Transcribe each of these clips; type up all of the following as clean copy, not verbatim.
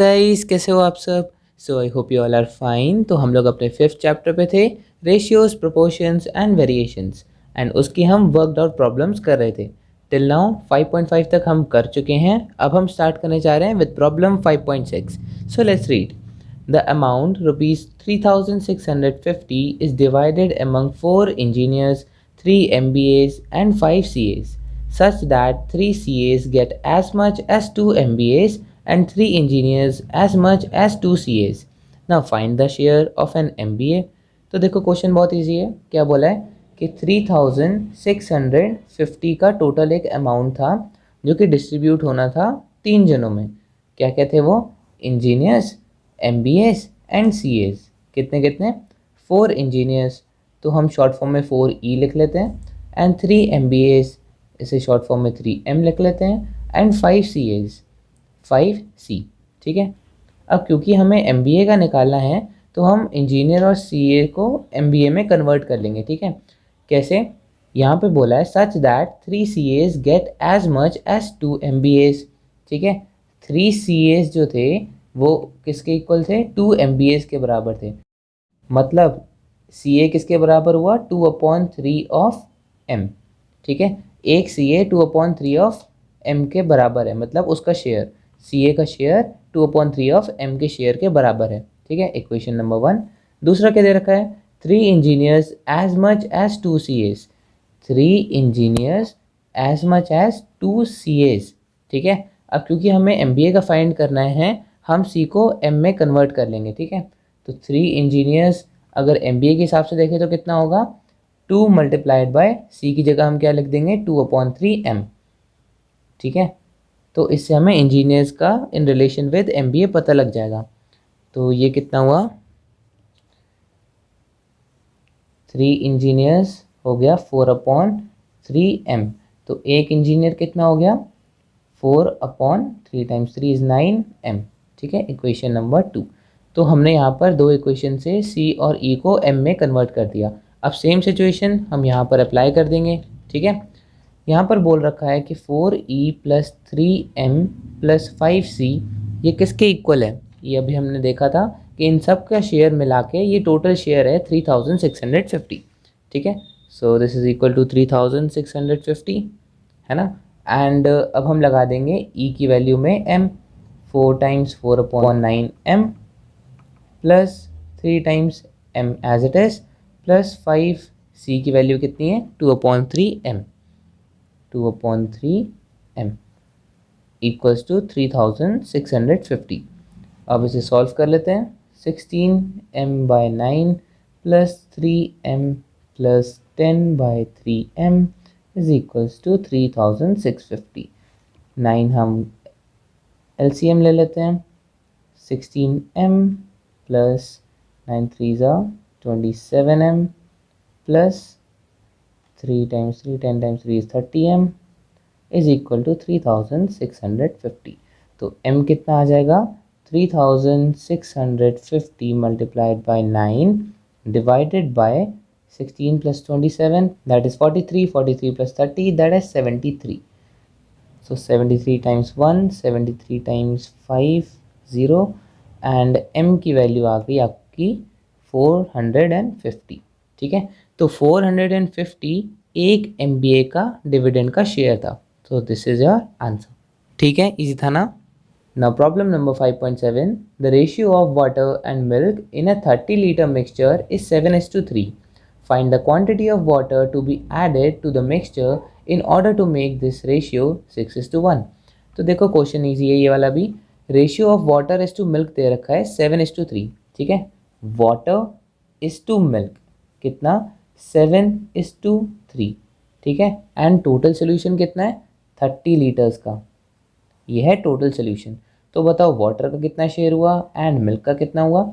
Guys, कैसे हो आप सब। So I hope you all are fine. तो हम लोग अपने फिफ्थ चैप्टर पे थे, ratios, proportions and variations, and उसकी हम वर्कड आउट प्रॉब्लम्स कर रहे थे। टिल नाउ 5.5 तक हम कर चुके हैं। अब हम स्टार्ट करने जा रहे हैं with problem 5.6। So let's read. The amount rupees 3650 is divided among 4 engineers, 3 MBAs and 5 CAs, such that 3 CAs get as much as 2 MBAs and 3 engineers as much as 2 CAs. Now find the share of an MBA. तो देखो question बहुत easy है। क्या बोला है कि 3650 का total एक अमाउंट था जो कि डिस्ट्रीब्यूट होना था 3 जनों में। क्या क्या थे वो? Engineers, MBAs and CAs। कितने कितने? 4 इंजीनियर्स, तो हम शॉर्ट फॉर्म में 4E लिख लेते हैं, एंड 3 MBAs, इसे शॉर्ट फॉर्म में 3M लिख लेते हैं, एंड 5 CAs, 5C। ठीक है। अब क्योंकि हमें MBA का निकालना है तो हम इंजीनियर और CA को MBA में कन्वर्ट कर लेंगे। ठीक है। कैसे? यहाँ पे बोला है such that 3 CAs get as much as 2 MBAs। ठीक है। 3 CAs जो थे वो किसके इक्वल थे? 2 MBAs के बराबर थे। मतलब CA किसके बराबर हुआ? 2/3 ऑफ M। ठीक है। एक CA 2/3 ऑफ M के बराबर है, मतलब उसका शेयर, CA का शेयर 2/3 ऑफ M के शेयर के बराबर है। ठीक है। Equation number 1। दूसरा क्या दे रखा है? 3 engineers as much as 2 CAs। 3 engineers as much as 2 CAs। ठीक है। अब क्योंकि हमें MBA का फाइंड करना है, हम C को M में कन्वर्ट कर लेंगे। ठीक है। तो 3 इंजीनियर्स अगर MBA के हिसाब से देखें तो कितना होगा? 2 मल्टीप्लाइड बाय C की जगह हम क्या लिख देंगे? 2/3M। ठीक है। तो इससे हमें इंजीनियर्स का इन रिलेशन विद MBA पता लग जाएगा। तो ये कितना हुआ? 3 इंजीनियर्स हो गया 4/3M। तो एक इंजीनियर कितना हो गया? 4/3 टाइम्स 3 इज 9M। ठीक है। Equation number 2। तो हमने यहाँ पर दो इक्वेशन से C और E को M में कन्वर्ट कर दिया। अब सेम सिचुएशन हम यहाँ पर अप्लाई कर देंगे। ठीक है। यहाँ पर बोल रखा है कि 4E + 3M + 5C ये किसके इक्वल है? ये अभी हमने देखा था कि इन सब का शेयर मिला के ये टोटल शेयर है 3650। ठीक है। So this is equal to 3650, है ना। एंड अब हम लगा देंगे E की वैल्यू में M। 4 times 4/9M plus 3 times M as it is, plus 5 C की वैल्यू कितनी है? 2/3M। 2/3M equals to 3650। अब इसे सॉल्व कर लेते हैं। 16M/9 plus 3M plus 10/3M is equals to 3650। 9 हम LCM ले लेते हैं। 16M plus 9 3 27M plus 3 times 3 10 times 3 is 30M is equal to 3650। तो M कितना आ जाएगा? 3650 multiplied by 9 divided by 16 plus 27 that is 43, 43 plus 30 that is 73। So 73 times 1, 73 times 5, 0, and M की value आ गई आपकी 450। ठीक है। तो 450 एक MBA का डिविडेंड का शेयर था। तो दिस इज योर आंसर। ठीक है, इजी था ना। Now problem number 5.7। The ratio of water and milk in a 30-liter mixture is 7:3। Find the quantity of water to be added to the mixture in order to make this ratio 6:1। तो देखो question easy है ये वाला भी। Ratio of water is to milk दे रखा है 7:3। ठीक है। वाटर इज टू मिल्क कितना? 7:3। ठीक है। एंड टोटल सोल्यूशन कितना है? 30 लीटर्स का। ये है टोटल सोल्यूशन। तो बताओ वाटर का कितना शेयर हुआ एंड मिल्क का कितना हुआ?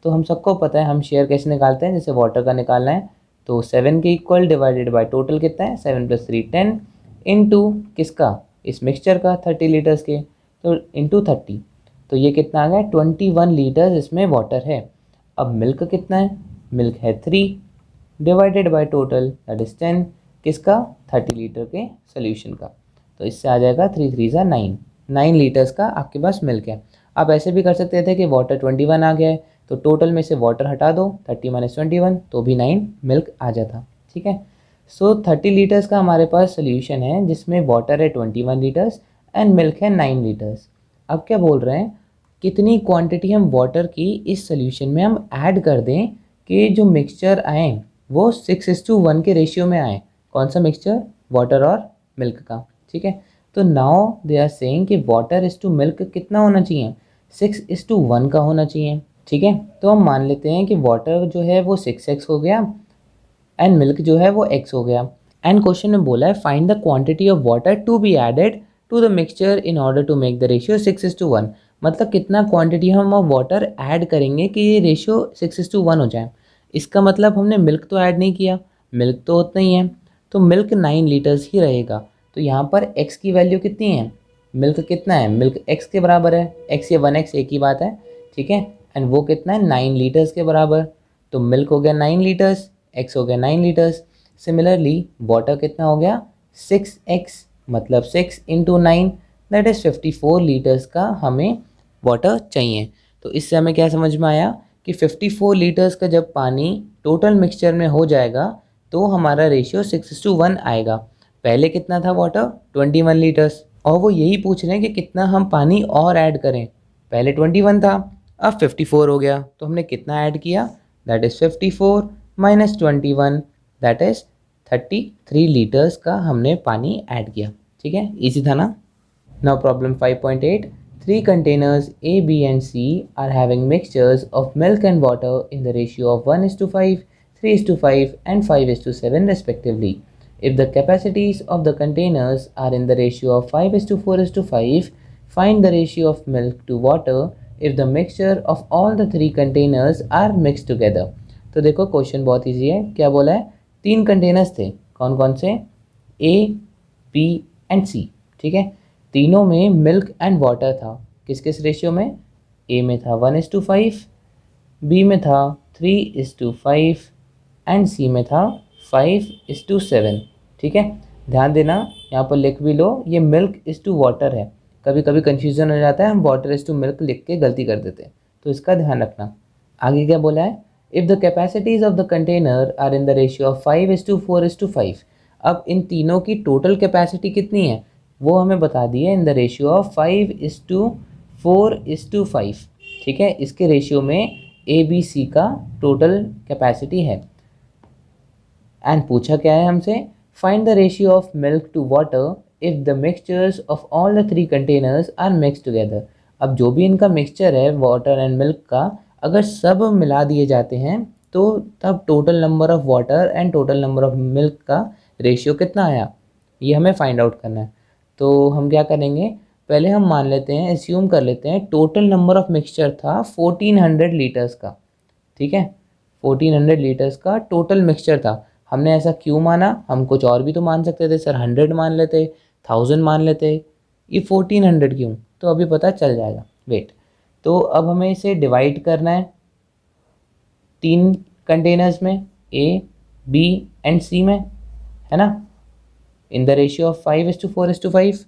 तो हम सबको पता है हम शेयर कैसे निकालते हैं। जैसे वाटर का निकालना है तो 7 के इक्वल डिवाइडेड बाय टोटल कितना है? 7 + 3 10 इनटू किसका? इस मिक्सचर का 30 लीटर्स के, तो इनटू 30। तो ये कितना आ गया? 21 लीटर्स इसमें वाटर है। अब मिल्क कितना है? मिल्क है 3 divided by total that is 10 किसका? 30 लीटर के सोल्यूशन का। तो इससे आ जाएगा 3 3 9 लीटर्स का आपके पास मिल्क है। आप ऐसे भी कर सकते थे कि वाटर 21 आ गया है तो टोटल में से वाटर हटा दो, 30 - 21 तो भी 9 मिल्क आ जाता। ठीक है, सो 30 लीटर्स का हमारे पास सोल्यूशन है जिसमें वाटर है 21 लीटर्स एंड मिल्क है 9 लीटर्स। अब क्या बोल रहे हैं, कितनी क्वांटिटी हम वाटर की इस सोल्यूशन में हम ऐड कर दें कि जो मिक्सचर आए वो 6:1 के रेशियो में आए। कौन सा मिक्सचर, वाटर और मिल्क का। ठीक है, तो नाउ दे आर सेइंग कि वाटर इज टू मिल्क कितना होना चाहिए, 6:1 का होना चाहिए। ठीक है, तो हम मान लेते हैं कि वाटर जो है वो 6x हो गया एंड मिल्क जो है वो x हो गया। एंड क्वेश्चन में बोला है find the quantity of water to be added to the mixture in order to make the ratio 6:1। मतलब कितना क्वांटिटी हम वाटर ऐड करेंगे कि ये रेशियो 6:1 हो जाए। इसका मतलब हमने मिल्क तो ऐड नहीं किया, मिल्क तो उतना ही है, तो मिल्क 9 लीटर्स ही रहेगा। तो यहाँ पर x की वैल्यू कितनी है, मिल्क कितना है, मिल्क x के बराबर है, x या 1x एक ही बात है। ठीक है, एंड वो कितना है 9 लीटर्स के बराबर, तो मिल्क हो गया 9 लीटर्स, x हो गया 9 लीटर्स। सिमिलरली वाटर कितना हो गया 6x, मतलब 6 × 9 दैट इज़ 54 लीटर्स का हमें वाटर चाहिए। तो इससे हमें क्या समझ में आया कि 54 लीटर्स का जब पानी टोटल मिक्सचर में हो जाएगा तो हमारा रेशियो 6:1 आएगा। पहले कितना था वाटर 21 लीटर्स, और वो यही पूछ रहे हैं कि कितना हम पानी और ऐड करें। पहले 21 था, अब 54 हो गया, तो हमने कितना ऐड किया, that is 54 - 21 that is 33 litres का हमने पानी ऐड किया। ठीक है, इजी था ना। Now problem 5.8, 3 containers A, B and C are having mixtures of milk and water in the ratio of 1:5, 3:5 and 5:7 respectively. If the capacities of the containers are in the ratio of 5:4:5, find the ratio of milk to water if the mixture of all the 3 containers are mixed together. तो देखो question बहुत easy है। क्या बोला है, 3 containers थे, कौन कौन से, A, B एंड C। ठीक है, तीनों में मिल्क एंड वाटर था, किस किस रेशियो में, ए में था 1:5, बी में था 3:5 एंड सी में था 5:7। ठीक है, ध्यान देना यहाँ पर लिख भी लो, ये मिल्क इज़ टू वाटर है, कभी कभी कंफ्यूजन हो जाता है, हम वाटर इज़ टू मिल्क लिख के गलती कर देते हैं, तो इसका ध्यान रखना। आगे क्या बोला है, if the capacities of the container are in the ratio of 5:4:5। अब इन तीनों की टोटल कैपेसिटी कितनी है वो हमें बता दी है इन द रेशियो ऑफ 5:4:5। ठीक है, इसके रेशियो में ए बी सी का टोटल कैपेसिटी है। एंड पूछा क्या है हमसे, find the ratio of milk to water if the mixtures of all the 3 containers are mix together. अब जो भी इनका मिक्सचर है वाटर एंड मिल्क का, अगर सब मिला दिए जाते हैं तो तब total number of water and total number of milk का रेशियो कितना आया, ये हमें फाइंड आउट करना है। तो हम क्या करेंगे, पहले हम मान लेते हैं, एज्यूम कर लेते हैं टोटल नंबर ऑफ मिक्सचर था 1400 लीटर्स का। ठीक है, 1400 लीटर्स का टोटल मिक्सचर था। हमने ऐसा क्यों माना, हम कुछ और भी तो मान सकते थे सर, 100 मान लेते, 1000 मान लेते, ये 1400 क्यों, तो अभी पता चल जाएगा, वेट। तो अब हमें इसे डिवाइड करना है 3 कंटेनर्स में, ए बी एंड सी में, है ना, इन द रेशियो ऑफ 5:4:5।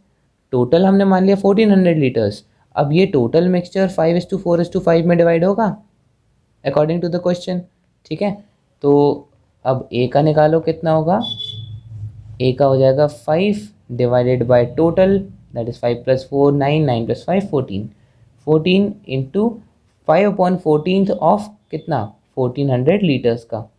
टोटल हमने मान लिया 1400 लीटर्स। अब ये टोटल मिक्सचर 5:4:5 में डिवाइड होगा अकॉर्डिंग टू द क्वेश्चन। ठीक है, तो अब ए का निकालो कितना होगा, ए का हो जाएगा 5 divided by total that is 5 + 4 9, 9 + 5 14, 14 into 5/14 of कितना 1400 लीटर्स का।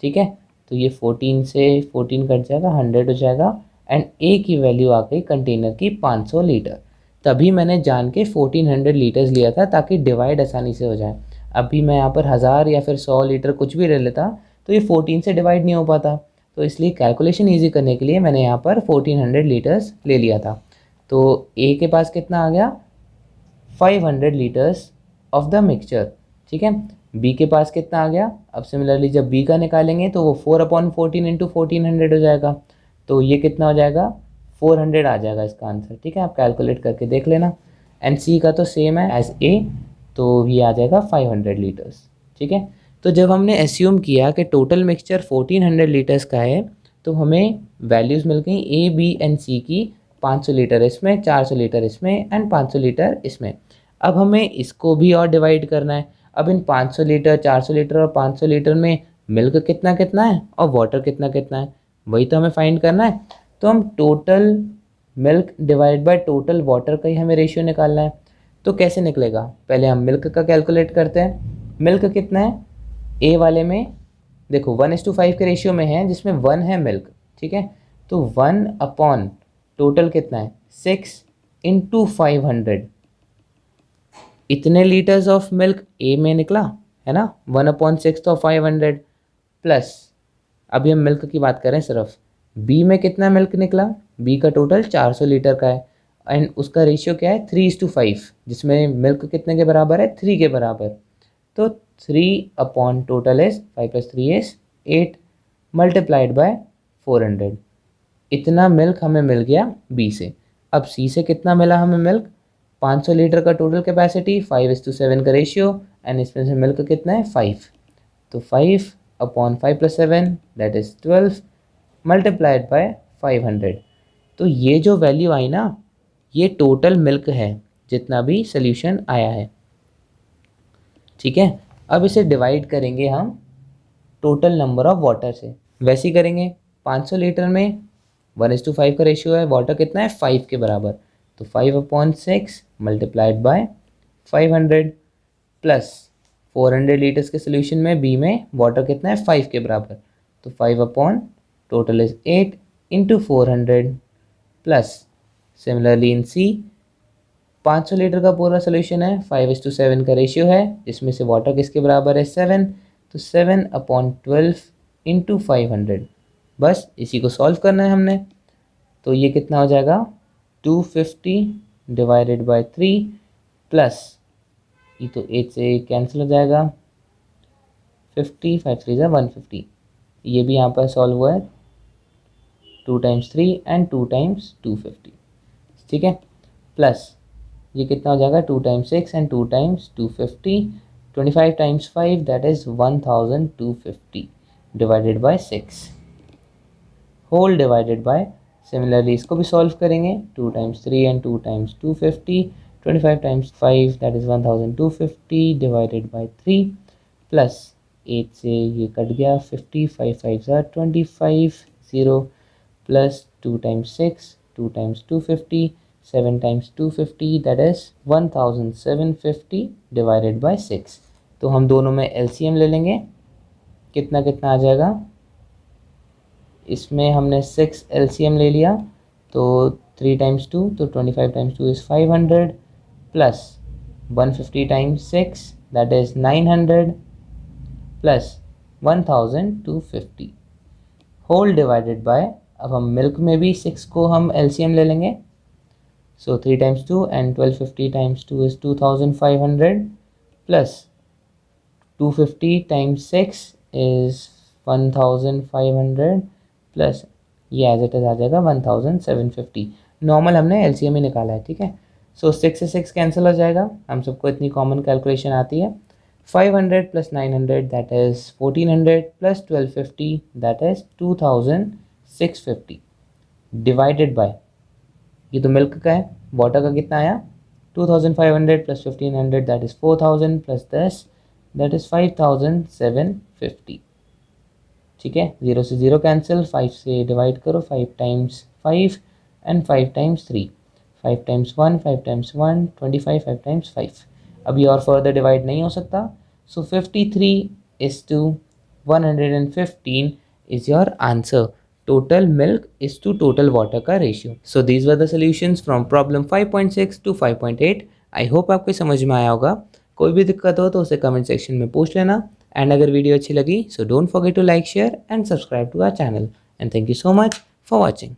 ठीक है, तो ये 14 से 14 कट जाएगा, 100 हो जाएगा एंड ए की वैल्यू आ गई कंटेनर की 500 लीटर। तभी मैंने जान के 1400 लीटर्स लिया था ताकि डिवाइड आसानी से हो जाए। अभी मैं यहाँ पर 1000 या फिर 100 लीटर कुछ भी ले लेता तो ये 14 से डिवाइड नहीं हो पाता, तो इसलिए कैलकुलेशन ईजी करने के लिए मैंने यहाँ पर 1400 लीटर्स ले लिया था। तो ए के पास कितना आ गया 500 लीटर्स ऑफ द मिक्सचर। ठीक है, बी के पास कितना आ गया, अब सिमिलरली जब बी का निकालेंगे तो वो 4/14 इंटू 1400 हो जाएगा, तो ये कितना हो जाएगा 400 आ जाएगा इसका आंसर। ठीक है, आप कैलकुलेट करके देख लेना। एंड सी का तो सेम है एज ए, तो ये आ जाएगा 500 लीटर्स। ठीक है, तो जब हमने एस्यूम किया कि टोटल मिक्सचर 1400 लीटर्स का है तो हमें वैल्यूज़ मिल गई ए बी एंड सी की, 500 लीटर इसमें, 400 लीटर इसमें एंड 500 लीटर इसमें। अब हमें इसको भी और डिवाइड करना है। अब इन 500 लीटर, 400 लीटर और 500 लीटर में मिल्क कितना कितना है और वाटर कितना कितना है, वही तो हमें फाइंड करना है। तो हम total milk divide by total water का ही हमें रेशियो निकालना है। तो कैसे निकलेगा, पहले हम मिल्क का कैलकुलेट करते हैं। मिल्क कितना है, ए वाले में देखो 1:5 के रेशियो में है, जिसमें 1 है मिल्क, ठीक है। तो 1 अपॉन टोटल कितना है 6 इंटू 500, इतने लीटर्स ऑफ मिल्क ए में निकला है ना, 1/6 तो 500 प्लस, अभी हम मिल्क की बात करें सिर्फ, बी में कितना मिल्क निकला, बी का टोटल 400 लीटर का है एंड उसका रेशियो क्या है 3:5, जिसमें मिल्क कितने के बराबर है 3 के बराबर। तो 3 upon total is 5 + 3 is 8 multiplied by 400, इतना मिल्क हमें मिल गया बी से। अब सी से कितना मिला हमें मिल्क, 500 लीटर का टोटल कैपेसिटी, 5:7 का रेशियो एंड इसमें से मिल्क कितना है 5। तो 5 upon 5 + 7 that is 12 multiplied by 500। तो ये जो वैल्यू आई ना, ये टोटल मिल्क है जितना भी सोल्यूशन आया है, ठीक है। अब इसे डिवाइड करेंगे हम टोटल नंबर ऑफ वाटर से, वैसे ही करेंगे। 500 लीटर में 1:5 का रेशियो है, वाटर कितना है 5 के बराबर, तो 5/6 मल्टीप्लाइड बाय 500 प्लस 400 लीटर्स के सोल्यूशन में बी में वाटर कितना है 5 के बराबर, तो 5 upon total is 8 into 400 plus similarly in C 500 litre का पूरा सोल्यूशन है, 5:7 का रेशियो है, जिसमें से वाटर किसके बराबर है 7, तो 7/12 इंटू 500, बस इसी को सॉल्व करना है हमने। तो ये कितना हो जाएगा 250 डिवाइडेड बाय 3 प्लस ये तो 8 से कैंसिल हो जाएगा, 50 5 3 150, ये भी यहाँ पर सॉल्व हुआ है 2 × 3 एंड 2 × 250, ठीक है। प्लस ये कितना हो जाएगा 2 × 6 and 2 × 250, 25 × 5 that is 1250 divided by 6 whole divided by, similarly इसको भी सॉल्व करेंगे 2 × 3 and 2 × 250, 25 × 5 that is 1250 divided by 3 plus 8 से ये कट गया 50, 5 5 25 0 plus 2 × 6 2 × 250, 7 × 250 that is 1750 divided by 6। तो हम दोनों में एलसीएम ले लेंगे, कितना कितना आ जाएगा, इसमें हमने 6 एलसीएम ले लिया तो 3 × 2 तो 25 × 2 is 500 plus 150 × 6 that is 900 plus 1250 whole divided by, अब हम मिल्क में भी 6 को हम एलसीएम ले लेंगे, सो 3 × 2 and 1250 × 2 is 2500 plus 250 × 6 is 1500 plus ये एज इट इज़ आ जाएगा 1750। नॉर्मल हमने एलसीएम ही निकाला है, ठीक है। सो 6 से 6 कैंसिल हो जाएगा, हम सबको इतनी कॉमन कैलकुलेशन आती है। 500 plus 900 that is 1400 plus 1250 that is 2650 divided by, ये तो मिल्क का है, वाटर का कितना आया 2500 plus 1500 that is 4000 plus 10 that is 5750, ठीक है। 0 से 0 कैंसिल, 5 से डिवाइड करो, 5 × 5 एंड 5 × 3, 5 × 1 5 × 1 25, 5 × 5, अभी और फर्दर डिवाइड नहीं हो सकता, so 53:115 is your answer. Total milk is to total water का ratio. So these were the solutions from problem 5.6 to 5.8। I hope आपको समझ में आया होगा। कोई भी दिक्कत हो तो उसे कमेंट सेक्शन में पूछ लेना एंड अगर वीडियो अच्छी लगी so don't forget to like share and subscribe to our channel and thank you so much for watching.